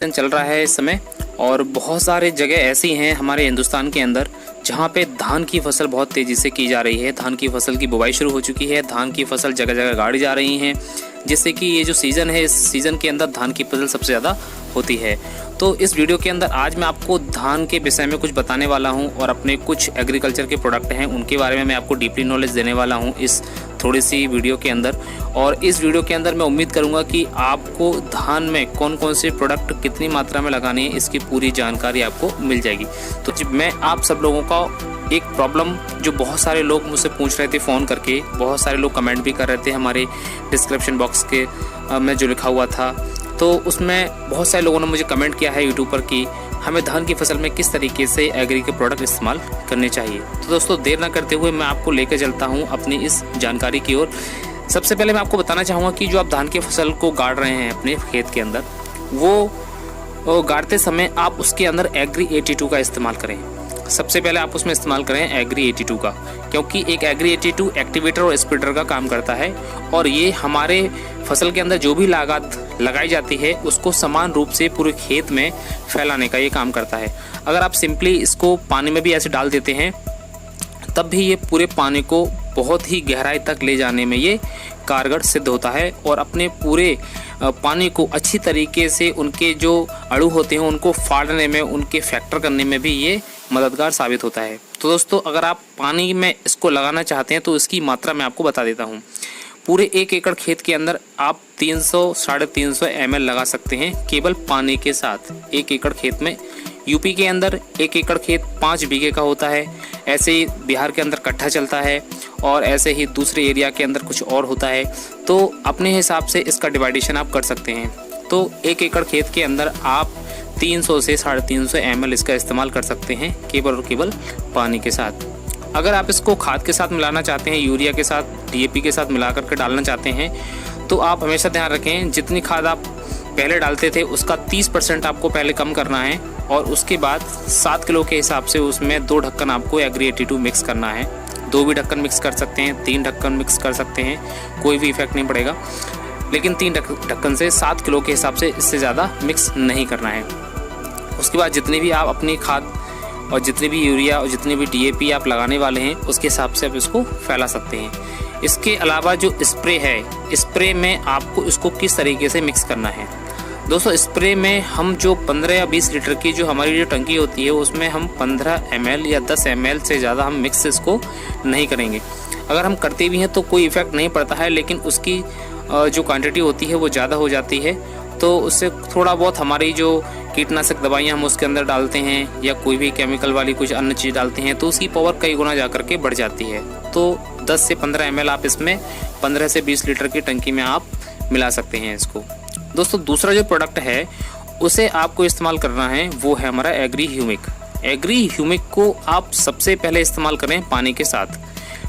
चल रहा है इस समय और बहुत सारे जगह ऐसी हैं हमारे हिंदुस्तान के अंदर जहाँ पे धान की फसल बहुत तेज़ी से की जा रही है। धान की फसल की बुवाई शुरू हो चुकी है। धान की फसल जगह जगह गाड़ी जा रही हैं, जिससे कि ये जो सीज़न है, इस सीज़न के अंदर धान की फसल सबसे ज़्यादा होती है। तो इस वीडियो के अंदर आज मैं आपको धान के विषय में कुछ बताने वाला हूं और अपने कुछ एग्रीकल्चर के प्रोडक्ट हैं उनके बारे में मैं आपको डीपली नॉलेज देने वाला हूं इस थोड़ी सी वीडियो के अंदर। और इस वीडियो के अंदर मैं उम्मीद करूंगा कि आपको धान में कौन कौन से प्रोडक्ट कितनी मात्रा में लगानी है इसकी पूरी जानकारी आपको मिल जाएगी। तो मैं आप सब लोगों का एक प्रॉब्लम जो बहुत सारे लोग मुझसे पूछ रहे थे फ़ोन करके, बहुत सारे लोग कमेंट भी कर रहे थे हमारे डिस्क्रिप्शन बॉक्स के में जो लिखा हुआ था, तो उसमें बहुत सारे लोगों ने मुझे कमेंट किया है यूट्यूब पर कि हमें धान की फसल में किस तरीके से एग्री के प्रोडक्ट इस्तेमाल करने चाहिए। तो दोस्तों देर ना करते हुए मैं आपको लेकर चलता हूं अपनी इस जानकारी की ओर। सबसे पहले मैं आपको बताना चाहूँगा कि जो आप धान की फसल को गाड़ रहे हैं अपने खेत के अंदर, वो गाड़ते समय आप उसके अंदर एग्री 82 का इस्तेमाल करें। सबसे पहले आप उसमें इस्तेमाल करें एग्री 82 का, क्योंकि एक एग्री 82 एक्टिवेटर और स्प्रेडर का काम करता है और ये हमारे फसल के अंदर जो भी लागत लगाई जाती है उसको समान रूप से पूरे खेत में फैलाने का ये काम करता है। अगर आप सिंपली इसको पानी में भी ऐसे डाल देते हैं तब भी ये पूरे पानी को बहुत ही गहराई तक ले जाने में ये कारगर सिद्ध होता है और अपने पूरे पानी को अच्छी तरीके से उनके जो अणु होते हैं उनको फाड़ने में, उनके फैक्टर करने में भी ये मददगार साबित होता है। तो दोस्तों अगर आप पानी में इसको लगाना चाहते हैं तो इसकी मात्रा मैं आपको बता देता हूँ। पूरे 1 एकड़ खेत के अंदर आप 300-350 ml लगा सकते हैं केवल पानी के साथ 1 एकड़ खेत में। यूपी के अंदर 1 एकड़ खेत 5 बीघे का होता है, ऐसे ही बिहार के अंदर कट्ठा चलता है और ऐसे ही दूसरे एरिया के अंदर कुछ और होता है। तो अपने हिसाब से इसका डिवाइडेशन आप कर सकते हैं। तो 1 एकड़ खेत के अंदर आप 300 से 350 ml इसका इस्तेमाल कर सकते हैं केवल और केवल पानी के साथ। अगर आप इसको खाद के साथ मिलाना चाहते हैं, यूरिया के साथ, DAP के साथ मिला करके डालना चाहते हैं, तो आप हमेशा ध्यान रखें जितनी खाद आप पहले डालते थे उसका 30% आपको पहले कम करना है और उसके बाद 7 किलो के हिसाब से उसमें 2 ढक्कन आपको एग्री 82 मिक्स करना है। 2 भी ढक्कन मिक्स कर सकते हैं, 3 ढक्कन मिक्स कर सकते हैं, कोई भी इफेक्ट नहीं पड़ेगा, लेकिन 3 ढक्कन से 7 किलो के हिसाब से इससे ज़्यादा मिक्स नहीं करना है। उसके बाद जितनी भी आप अपनी खाद और जितनी भी यूरिया और जितनी भी DAP आप लगाने वाले हैं उसके हिसाब से आप इसको फैला सकते हैं। इसके अलावा जो स्प्रे है, स्प्रे में आपको इसको किस तरीके से मिक्स करना है। दोस्तों स्प्रे में हम जो 15 या 20 लीटर की जो हमारी जो टंकी होती है उसमें हम 15 ml या 10 ml से ज़्यादा हम मिक्स इसको नहीं करेंगे। अगर हम करते भी हैं तो कोई इफ़ेक्ट नहीं पड़ता है, लेकिन उसकी जो क्वांटिटी होती है वो ज़्यादा हो जाती है। तो उससे थोड़ा बहुत हमारी जो कीटनाशक दवाइयाँ हम उसके अंदर डालते हैं या कोई भी केमिकल वाली कुछ अन्य चीज़ डालते हैं तो उसकी पावर कई गुना जा करके बढ़ जाती है। तो 10 से 15 ml आप इसमें 15 से 20 लीटर की टंकी में आप मिला सकते हैं इसको। दोस्तों दूसरा जो प्रोडक्ट है उसे आपको इस्तेमाल करना है वो है हमारा एग्री ह्यूमिक। एग्री ह्यूमिक को आप सबसे पहले इस्तेमाल करें पानी के साथ।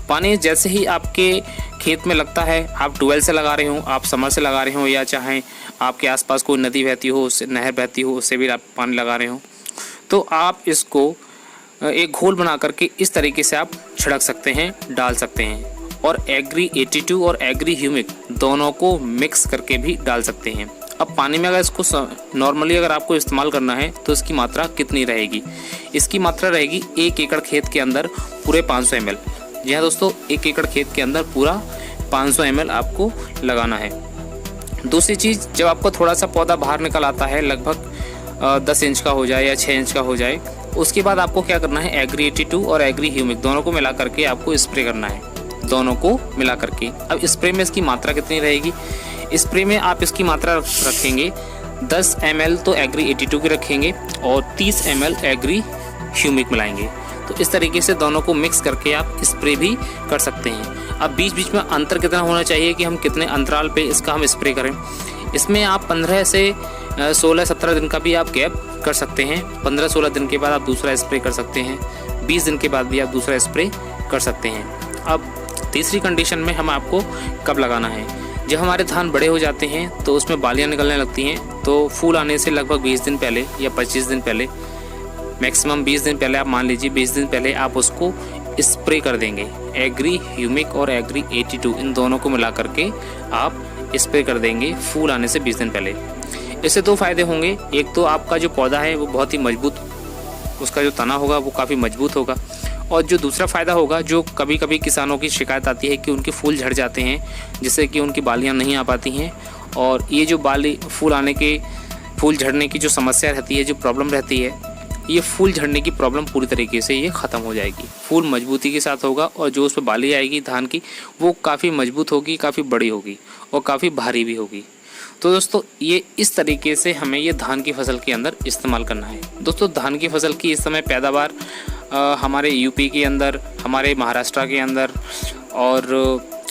पानी जैसे ही आपके खेत में लगता है, आप ट्यूबवेल से लगा रहे हो, आप समर से लगा रहे हो या चाहे आपके आसपास कोई नदी बहती हो, उससे नहर बहती हो, उससे भी आप पानी लगा रहे हो, तो आप इसको एक घोल बना करके इस तरीके से आप छिड़क सकते हैं, डाल सकते हैं। और एग्री 82 और एग्री ह्यूमिक दोनों को मिक्स करके भी डाल सकते हैं। अब पानी में अगर इसको नॉर्मली अगर आपको इस्तेमाल करना है तो इसकी मात्रा कितनी रहेगी? इसकी मात्रा रहेगी 1 एकड़ खेत के अंदर पूरे 500 ml। जी हाँ दोस्तों, 1 एकड़ खेत के अंदर पूरा 500 ml आपको लगाना है। दूसरी चीज़, जब आपको थोड़ा सा पौधा बाहर निकल आता है, लगभग 10 इंच का हो जाए या 6 इंच का हो जाए, उसके बाद आपको क्या करना है, एग्री 82 और एग्री ह्यूमिक दोनों को मिला करके आपको स्प्रे करना है, दोनों को मिला करके। अब स्प्रे में इसकी मात्रा कितनी रहेगी? स्प्रे में आप इसकी मात्रा रखेंगे 10 ml तो एग्री 82 की रखेंगे और 30 ml एग्री ह्यूमिक मिलाएंगे। तो इस तरीके से दोनों को मिक्स करके आप स्प्रे भी कर सकते हैं। अब बीच बीच में अंतर कितना होना चाहिए कि हम कितने अंतराल पे इसका हम स्प्रे करें। इसमें आप 15 से 16-17 दिन का भी आप गैप कर सकते हैं। 15-16 दिन के बाद आप दूसरा स्प्रे कर सकते हैं, 20 दिन के बाद भी आप दूसरा स्प्रे कर सकते हैं। अब तीसरी कंडीशन में हम आपको कब लगाना है, जब हमारे धान बड़े हो जाते हैं तो उसमें बालियाँ निकलने लगती हैं, तो फूल आने से लगभग 20 दिन पहले या 25 दिन पहले, मैक्सिमम 20 दिन पहले, आप मान लीजिए 20 दिन पहले आप उसको स्प्रे कर देंगे। एग्री ह्यूमिक और एग्री 82 इन दोनों को मिला करके आप स्प्रे कर देंगे फूल आने से 20 दिन पहले। इससे 2 फ़ायदे होंगे। एक तो आपका जो पौधा है वो बहुत ही मजबूत, उसका जो तना होगा वो काफ़ी मजबूत होगा। और जो दूसरा फ़ायदा होगा, जो कभी कभी किसानों की शिकायत आती है कि उनके फूल झड़ जाते हैं, जिससे कि उनकी बालियाँ नहीं आ पाती हैं। और ये जो फूल झड़ने की जो समस्या रहती है, जो प्रॉब्लम रहती है, ये फूल झड़ने की प्रॉब्लम पूरी तरीके से ये ख़त्म हो जाएगी। फूल मजबूती के साथ होगा और जो उस पर बाली आएगी धान की, वो काफ़ी मजबूत होगी, काफ़ी बड़ी होगी और काफ़ी भारी भी होगी। तो दोस्तों, ये इस तरीके से हमें ये धान की फसल के अंदर इस्तेमाल करना है। दोस्तों, धान की फसल की इस समय पैदावार हमारे यूपी के अंदर, हमारे महाराष्ट्र के अंदर और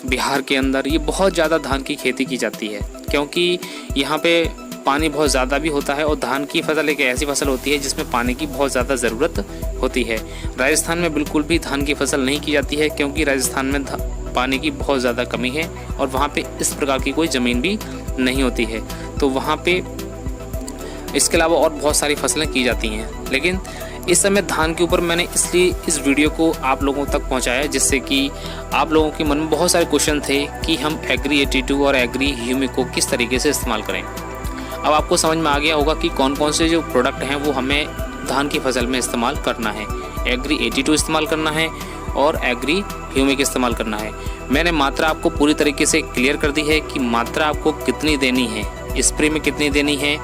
बिहार के अंदर ये बहुत ज़्यादा धान की खेती की जाती है, क्योंकि यहाँ पे पानी बहुत ज़्यादा भी होता है और धान की फसल एक ऐसी फसल होती है जिसमें पानी की बहुत ज़्यादा ज़रूरत होती है। राजस्थान में बिल्कुल भी धान की फसल नहीं की जाती है, क्योंकि राजस्थान में पानी की बहुत ज़्यादा कमी है और वहाँ पे इस प्रकार की कोई ज़मीन भी नहीं होती है। तो वहाँ पे इसके अलावा और बहुत सारी फसलें की जाती हैं। लेकिन इस समय धान के ऊपर मैंने इसलिए इस वीडियो को आप लोगों तक पहुंचाया, जिससे कि आप लोगों के मन में बहुत सारे क्वेश्चन थे कि हम एग्री 82 और एग्री ह्यूमिक को किस तरीके से इस्तेमाल करें। अब आपको समझ में आ गया होगा कि कौन कौन से जो प्रोडक्ट हैं वो हमें धान की फसल में इस्तेमाल करना है। एग्री 82 इस्तेमाल करना है और एग्री ह्यूमिक इस्तेमाल करना है। मैंने मात्रा आपको पूरी तरीके से क्लियर कर दी है कि मात्रा आपको कितनी देनी है, स्प्रे में कितनी देनी है,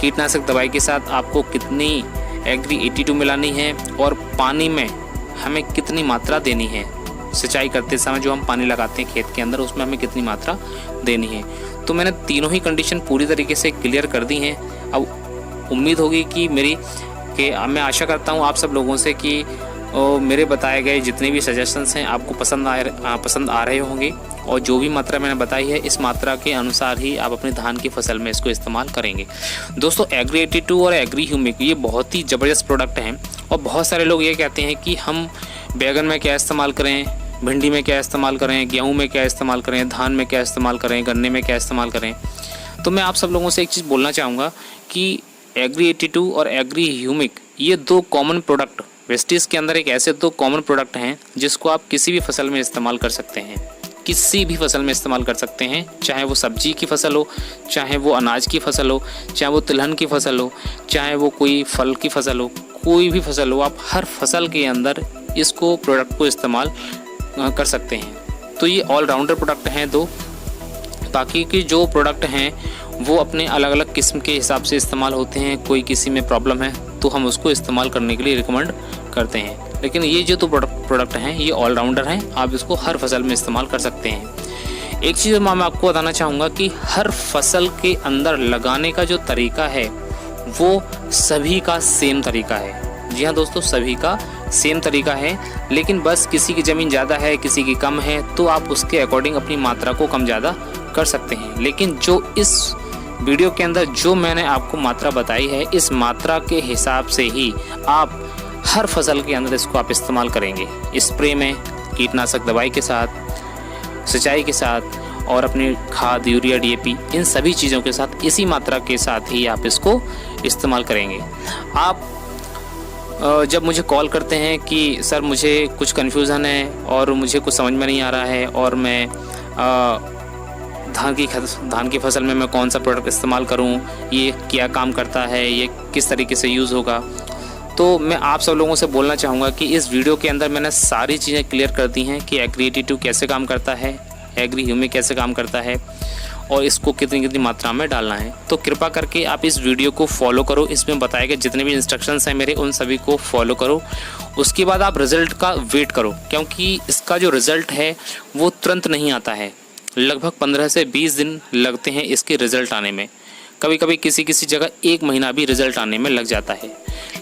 कीटनाशक दवाई के साथ आपको कितनी एग्री 82 मिलानी है और पानी में हमें कितनी मात्रा देनी है। सिंचाई करते समय जो हम पानी लगाते हैं खेत के अंदर, उसमें हमें कितनी मात्रा देनी है। तो मैंने तीनों ही कंडीशन पूरी तरीके से क्लियर कर दी हैं। अब उम्मीद होगी कि मैं आशा करता हूँ आप सब लोगों से कि मेरे बताए गए जितने भी सजेशंस हैं आपको पसंद आ रहे होंगे और जो भी मात्रा मैंने बताई है, इस मात्रा के अनुसार ही आप अपने धान की फसल में इसको इस्तेमाल करेंगे। दोस्तों, एग्री 82 और एग्री ह्यूमिक ये बहुत ही ज़बरदस्त प्रोडक्ट हैं और बहुत सारे लोग ये कहते हैं कि हम बैगन में क्या इस्तेमाल करें, भिंडी में क्या इस्तेमाल करें, गेहूँ में क्या इस्तेमाल करें, धान में क्या इस्तेमाल करें, गन्ने में क्या इस्तेमाल करें। तो मैं आप सब लोगों से एक चीज़ बोलना चाहूँगा कि एग्री 82 और एग्री ह्यूमिक ये 2 कॉमन प्रोडक्ट, वेस्टीज के अंदर एक ऐसे 2 कॉमन प्रोडक्ट हैं जिसको आप किसी भी फसल में इस्तेमाल कर सकते हैं। किसी भी फसल में इस्तेमाल कर सकते हैं, चाहे वो सब्जी की फसल हो, चाहे वो अनाज की फसल हो, चाहे वो तिलहन की फसल हो, चाहे वो कोई फल की फसल हो, कोई भी फसल हो, आप हर फसल के अंदर इसको प्रोडक्ट को इस्तेमाल कर सकते हैं। तो ये ऑलराउंडर प्रोडक्ट हैं 2। बाकी के जो प्रोडक्ट हैं वो अपने अलग अलग किस्म के हिसाब से इस्तेमाल होते हैं। कोई किसी में प्रॉब्लम है तो हम उसको इस्तेमाल करने के लिए रिकमेंड करते हैं। लेकिन ये जो 2 प्रोडक्ट हैं ये ऑलराउंडर हैं, आप इसको हर फसल में इस्तेमाल कर सकते हैं। एक चीज़ मैं आपको बताना चाहूँगा कि हर फसल के अंदर लगाने का जो तरीका है वो सभी का सेम तरीका है। जी हाँ दोस्तों, सभी का सेम तरीका है, लेकिन बस किसी की ज़मीन ज़्यादा है, किसी की कम है, तो आप उसके अकॉर्डिंग अपनी मात्रा को कम ज़्यादा कर सकते हैं। लेकिन जो इस वीडियो के अंदर जो मैंने आपको मात्रा बताई है, इस मात्रा के हिसाब से ही आप हर फसल के अंदर इसको आप इस्तेमाल करेंगे। स्प्रे में, कीटनाशक दवाई के साथ, सिंचाई के साथ और अपनी खाद, यूरिया, DAP, इन सभी चीज़ों के साथ इसी मात्रा के साथ ही आप इसको इस्तेमाल करेंगे। आप जब मुझे कॉल करते हैं कि सर मुझे कुछ कन्फ्यूज़न है और मुझे कुछ समझ में नहीं आ रहा है और मैं धान की फसल में मैं कौन सा प्रोडक्ट इस्तेमाल करूं, ये क्या काम करता है, ये किस तरीके से यूज़ होगा, तो मैं आप सब लोगों से बोलना चाहूँगा कि इस वीडियो के अंदर मैंने सारी चीज़ें क्लियर कर दी हैं कि एग्री 82 कैसे काम करता है, एग्री ह्यूमिक कैसे काम करता है और इसको कितनी कितनी मात्रा में डालना है। तो कृपा करके आप इस वीडियो को फॉलो करो, इसमें बताए गए जितने भी इंस्ट्रक्शंस हैं मेरे उन सभी को फॉलो करो। उसके बाद आप रिज़ल्ट का वेट करो, क्योंकि इसका जो रिज़ल्ट है वो तुरंत नहीं आता है। लगभग 15 से 20 दिन लगते हैं इसके रिज़ल्ट आने में। कभी कभी किसी जगह 1 महीना भी रिज़ल्ट आने में लग जाता है।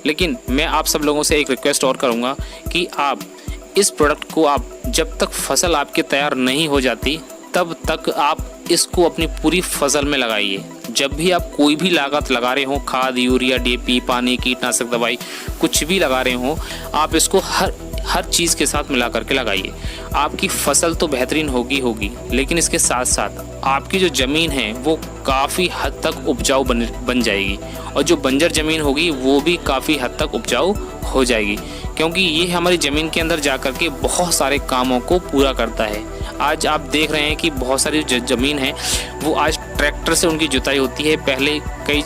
लेकिन मैं आप सब लोगों से एक रिक्वेस्ट और करूँगा कि आप इस प्रोडक्ट को आप जब तक फसल आपकी तैयार नहीं हो जाती तब तक आप इसको अपनी पूरी फसल में लगाइए। जब भी आप कोई भी लागत लगा रहे हो, खाद, यूरिया, DAP, पानी, कीटनाशक दवाई, कुछ भी लगा रहे हो, आप इसको हर चीज़ के साथ मिला करके लगाइए। आपकी फसल तो बेहतरीन होगी, लेकिन इसके साथ साथ आपकी जो ज़मीन है वो काफ़ी हद तक उपजाऊ बन जाएगी और जो बंजर ज़मीन होगी वो भी काफ़ी हद तक उपजाऊ हो जाएगी, क्योंकि ये हमारी ज़मीन के अंदर जा कर के बहुत सारे कामों को पूरा करता है। आज आप देख रहे हैं कि बहुत सारी ज़मीन है वो आज ट्रैक्टर से उनकी जुताई होती है। पहले कई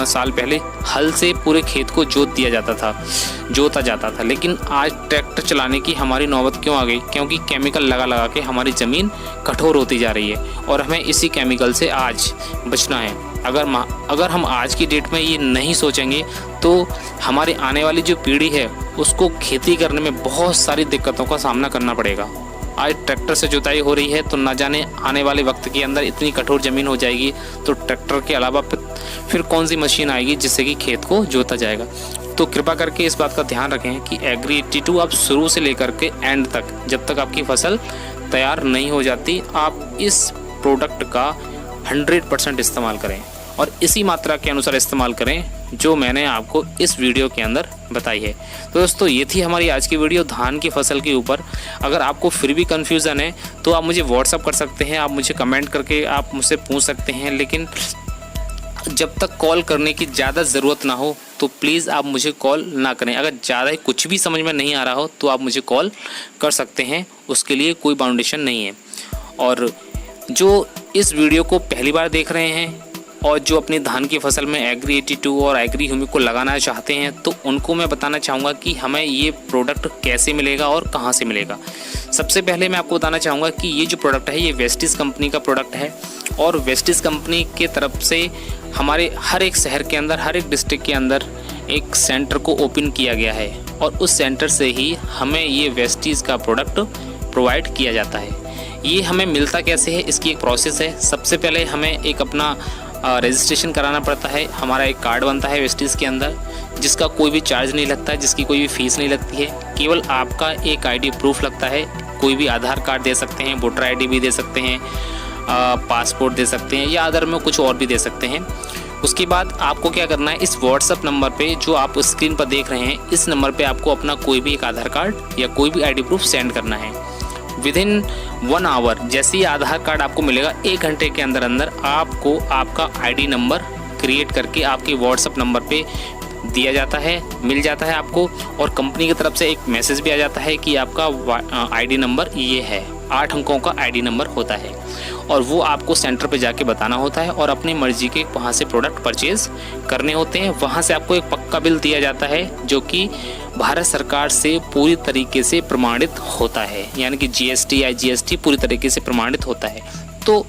साल पहले हल से पूरे खेत को जोता जाता था, लेकिन आज ट्रैक्टर चलाने की हमारी नौबत क्यों आ गई? क्योंकि केमिकल लगा के हमारी ज़मीन कठोर होती जा रही है और हमें इसी केमिकल से आज बचना है। अगर हम आज की डेट में ये नहीं सोचेंगे तो हमारी आने वाली जो पीढ़ी है उसको खेती करने में बहुत सारी दिक्कतों का सामना करना पड़ेगा। आज ट्रैक्टर से जुताई हो रही है तो न जाने आने वाले वक्त के अंदर इतनी कठोर ज़मीन हो जाएगी तो ट्रैक्टर के अलावा फिर कौन सी मशीन आएगी जिससे कि खेत को जोता जाएगा। तो कृपा करके इस बात का ध्यान रखें कि एग्री 82 आप शुरू से लेकर के एंड तक, जब तक आपकी फसल तैयार नहीं हो जाती, आप इस प्रोडक्ट का 100% इस्तेमाल करें और इसी मात्रा के अनुसार इस्तेमाल करें जो मैंने आपको इस वीडियो के अंदर बताई है। तो दोस्तों ये थी हमारी आज की वीडियो धान की फसल के ऊपर। अगर आपको फिर भी कन्फ्यूज़न है तो आप मुझे व्हाट्सअप कर सकते हैं, आप मुझे कमेंट करके आप मुझसे पूछ सकते हैं, लेकिन जब तक कॉल करने की ज़्यादा ज़रूरत ना हो तो प्लीज़ आप मुझे कॉल ना करें। अगर ज़्यादा ही कुछ भी समझ में नहीं आ रहा हो तो आप मुझे कॉल कर सकते हैं, उसके लिए कोई बाउंडेशन नहीं है। और जो इस वीडियो को पहली बार देख रहे हैं और जो अपनी धान की फसल में एग्री 82 और एग्री ह्यूमिक को लगाना चाहते हैं तो उनको मैं बताना चाहूँगा कि हमें ये प्रोडक्ट कैसे मिलेगा और कहाँ से मिलेगा। सबसे पहले मैं आपको बताना चाहूँगा कि ये जो प्रोडक्ट है ये वेस्टिज कंपनी का प्रोडक्ट है और वेस्टिज कंपनी के तरफ से हमारे हर एक शहर के अंदर, हर एक डिस्ट्रिक्ट के अंदर एक सेंटर को ओपन किया गया है और उस सेंटर से ही हमें ये वेस्टिज का प्रोडक्ट प्रोवाइड किया जाता है। ये हमें मिलता कैसे है, इसकी एक प्रोसेस है। सबसे पहले हमें एक अपना रजिस्ट्रेशन कराना पड़ता है। हमारा एक कार्ड बनता है वेस्टिज के अंदर जिसका कोई भी चार्ज नहीं लगता है, जिसकी कोई भी फीस नहीं लगती है। केवल आपका एक आईडी प्रूफ लगता है। कोई भी आधार कार्ड दे सकते हैं, वोटर आईडी भी दे सकते हैं, पासपोर्ट दे सकते हैं या अदर में कुछ और भी दे सकते हैं। उसके बाद आपको क्या करना है, इस व्हाट्सअप नंबर पे जो आप स्क्रीन पर देख रहे हैं, इस नंबर पे आपको अपना कोई भी एक आधार कार्ड या कोई भी आईडी प्रूफ सेंड करना है। विदिन 1 आवर जैसे ही आधार कार्ड आपको मिलेगा, 1 घंटे के अंदर अंदर आपको आपका आईडी नंबर क्रिएट करके आपके व्हाट्सअप नंबर पे दिया जाता है, मिल जाता है आपको। और कंपनी की तरफ से एक मैसेज भी आ जाता है कि आपका आईडी नंबर ये है। 8 अंकों का आईडी नंबर होता है और वो आपको सेंटर पे जाके बताना होता है और अपनी मर्जी के वहाँ से प्रोडक्ट परचेज़ करने होते हैं। वहाँ से आपको एक पक्का बिल दिया जाता है जो कि भारत सरकार से पूरी तरीके से प्रमाणित होता है, यानी कि GST या GST पूरी तरीके से प्रमाणित होता है। तो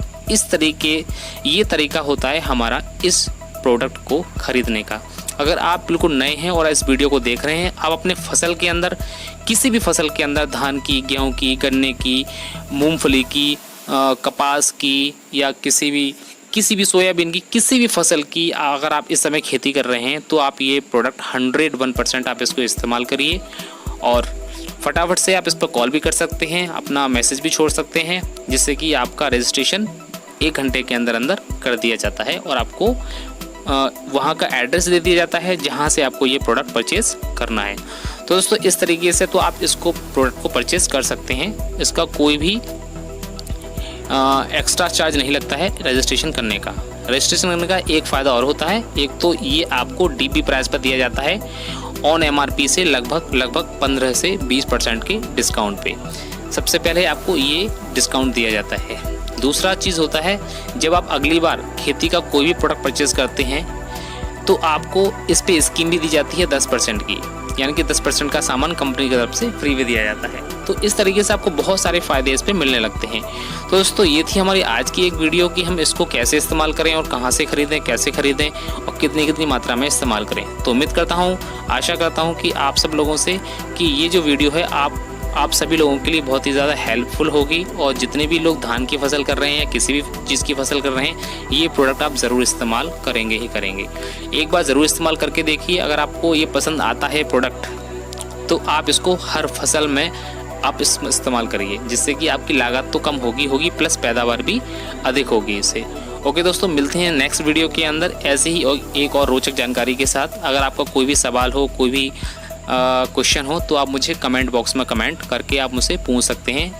ये तरीका होता है हमारा इस प्रोडक्ट को खरीदने का। अगर आप बिल्कुल नए हैं और इस वीडियो को देख रहे हैं, आप अपने फसल के अंदर, किसी भी फसल के अंदर, धान की, गेहूं की, गन्ने की, मूंगफली की, कपास की या किसी भी सोयाबीन की, किसी भी फसल की अगर आप इस समय खेती कर रहे हैं तो आप ये प्रोडक्ट 101% आप इसको इस्तेमाल करिए और फटाफट से आप इस पर कॉल भी कर सकते हैं, अपना मैसेज भी छोड़ सकते हैं, जिससे कि आपका रजिस्ट्रेशन 1 घंटे के अंदर अंदर कर दिया जाता है और आपको वहाँ का एड्रेस दे दिया जाता है जहाँ से आपको ये प्रोडक्ट परचेज़ करना है। तो दोस्तों इस तरीके से तो आप इसको प्रोडक्ट को परचेज़ कर सकते हैं। इसका कोई भी एक्स्ट्रा चार्ज नहीं लगता है रजिस्ट्रेशन करने का। रजिस्ट्रेशन करने का एक फ़ायदा और होता है, एक तो ये आपको DP प्राइस पर दिया जाता है ऑन MRP से लगभग 15 से 20% के डिस्काउंट पे। सबसे पहले आपको ये डिस्काउंट दिया जाता है। दूसरा चीज़ होता है, जब आप अगली बार खेती का कोई भी प्रोडक्ट परचेज़ करते हैं तो आपको इस पे स्कीम भी दी जाती है 10% की, यानी कि 10% का सामान कंपनी की तरफ से फ्री में दिया जाता है। तो इस तरीके से आपको बहुत सारे फ़ायदे इस पे मिलने लगते हैं। तो दोस्तों ये थी हमारी आज की एक वीडियो कि हम इसको कैसे इस्तेमाल करें और कहाँ से ख़रीदें, कैसे ख़रीदें और कितनी मात्रा में इस्तेमाल करें। तो उम्मीद करता हूँ, आशा करता हूँ कि आप सब लोगों से कि ये जो वीडियो है आप सभी लोगों के लिए बहुत ही ज़्यादा हेल्पफुल होगी और जितने भी लोग धान की फसल कर रहे हैं या किसी भी चीज़ की फसल कर रहे हैं, ये प्रोडक्ट आप ज़रूर इस्तेमाल करेंगे ही करेंगे। एक बार ज़रूर इस्तेमाल करके देखिए। अगर आपको ये पसंद आता है प्रोडक्ट तो आप इसको हर फसल में आप इसमें इस्तेमाल करिए, जिससे कि आपकी लागत तो कम होगी प्लस पैदावार भी अधिक होगी इससे। ओके दोस्तों, मिलते हैं नेक्स्ट वीडियो के अंदर ऐसे ही एक और रोचक जानकारी के साथ। अगर आपका कोई भी सवाल हो, कोई भी क्वेश्चन हो तो आप मुझे कमेंट बॉक्स में कमेंट करके आप मुझसे पूछ सकते हैं।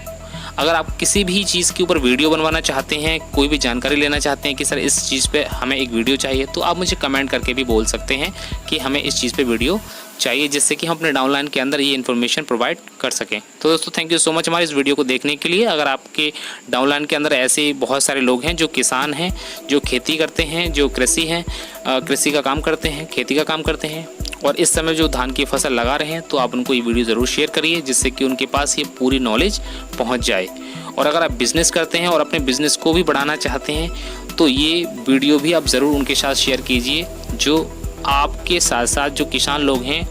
अगर आप किसी भी चीज़ के ऊपर वीडियो बनवाना चाहते हैं, कोई भी जानकारी लेना चाहते हैं कि सर इस चीज़ पे हमें एक वीडियो चाहिए, तो आप मुझे कमेंट करके भी बोल सकते हैं कि हमें इस चीज़ पे वीडियो चाहिए, जिससे कि हम अपने डाउनलाइन के अंदर ये इन्फॉर्मेशन प्रोवाइड कर सकें। तो दोस्तों थैंक यू सो मच हमारे इस वीडियो को देखने के लिए। अगर आपके डाउनलाइन के अंदर ऐसे बहुत सारे लोग हैं जो किसान हैं, जो खेती करते हैं, जो कृषि का काम करते हैं, खेती का काम करते हैं और इस समय जो धान की फसल लगा रहे हैं, तो आप उनको ये वीडियो ज़रूर शेयर करिए, जिससे कि उनके पास ये पूरी नॉलेज पहुँच जाए। और अगर आप बिज़नेस करते हैं और अपने बिज़नेस को भी बढ़ाना चाहते हैं, तो ये वीडियो भी आप ज़रूर उनके साथ शेयर कीजिए, जो आपके साथ साथ जो किसान लोग हैं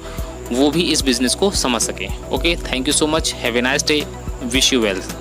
वो भी इस बिज़नेस को समझ सकें। Okay, thank you so much, have a nice day, wish you wealth.